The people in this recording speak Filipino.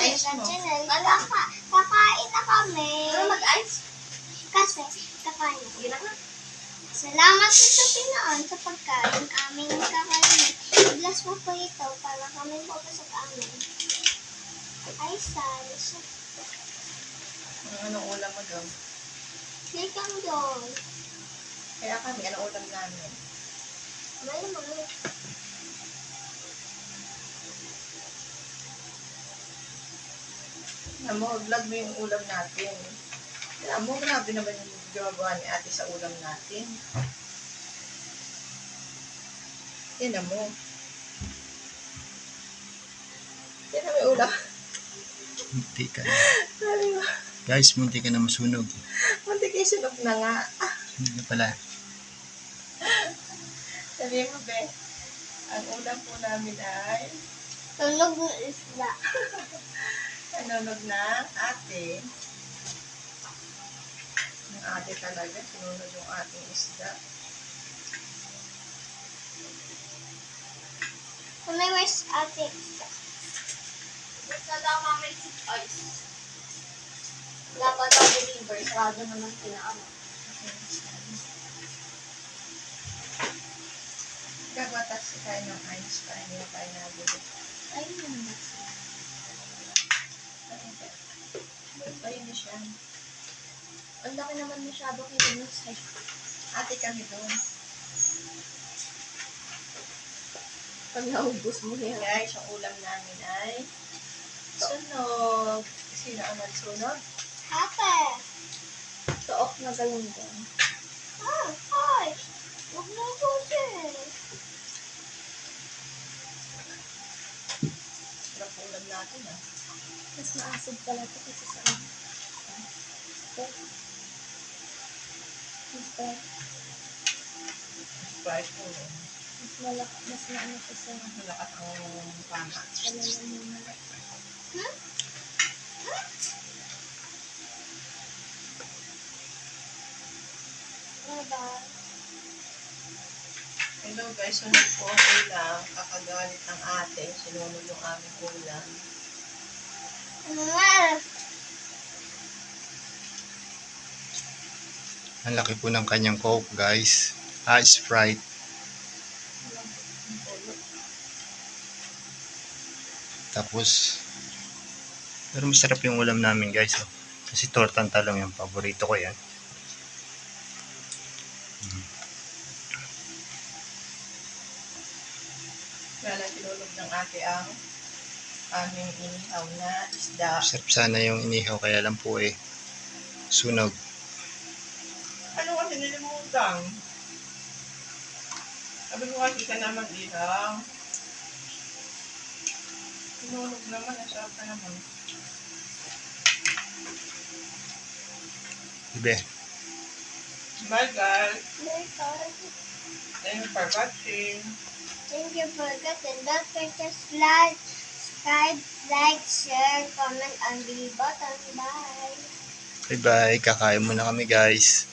ice mo. Kakain na kami. Ano mag-ice? Kasi, kakain na. Sige na nga. Salamat po sa Pinoon sa pagkain aming kakainin. I-bless mo po ito para kami po sa amin. Ay, salis. Anong ulam mo doon? Slikang doon. Kaya kami, anong ulam namin? May mga. Alam mo, vlog mo yung ulam natin. Alam mo, grabe naman yung ginagawa ni ate sa ulam natin. Yan mo. Yan may ulam. Munti ka na. Sabi mo. Guys, munti ka na masunog. Munti kayo sunog na nga. Sunog na pala. Sabi mo, be, ang ulam po namin ay Tunog ng isda. nanunog na ate. Yung ate talaga, sinunod yung ating isda. Kung may where's ate isda? Basta daw mami si ice. Wala pa daw deliver, sarado naman pinaano. Gagatas tayo ng ice para hindi na tayo nabili. Ay, naman. Ayun na siya. Ang laki naman masyado kayo ng size. Ate kami doon. Pag naubos mo yan. Guys, ang ulam namin ay sunog. Sino ang nagsunog? Ate! Tuok na galunggong. Ah, hi! Huwag na ubusin. Sarap ulam natin ah. Mas maasid pala ito kasi sa ano. Sprite po yun. Mas maano ko sa Malakas ang pama. palalamuna. Hmm? Ano ba? Hello guys, sunod po ang ulam. Kakagalit ng ate. Sinunod yung aming ulam. Ano nga? Ang laki po ng kanyang Coke, guys. Sprite. Tapos, pero masarap yung ulam namin, guys. Oh. Kasi tortang talong yung paborito ko yan. Kaya lang sinunod ng ate ang aming inihaw na isda. Sarap sana yung inihaw, kaya lang po sunog. Ano kasi nilimutan? Sabi ko kasi ka naman ihaw. Sinunod naman, nasarap ka naman. Ibe. Bye guys. Bye. Thank you for watching. Thank you for watching. Don't forget to like, subscribe, share, comment, and the button. Bye. Bye-bye. Kakain muna kami, guys.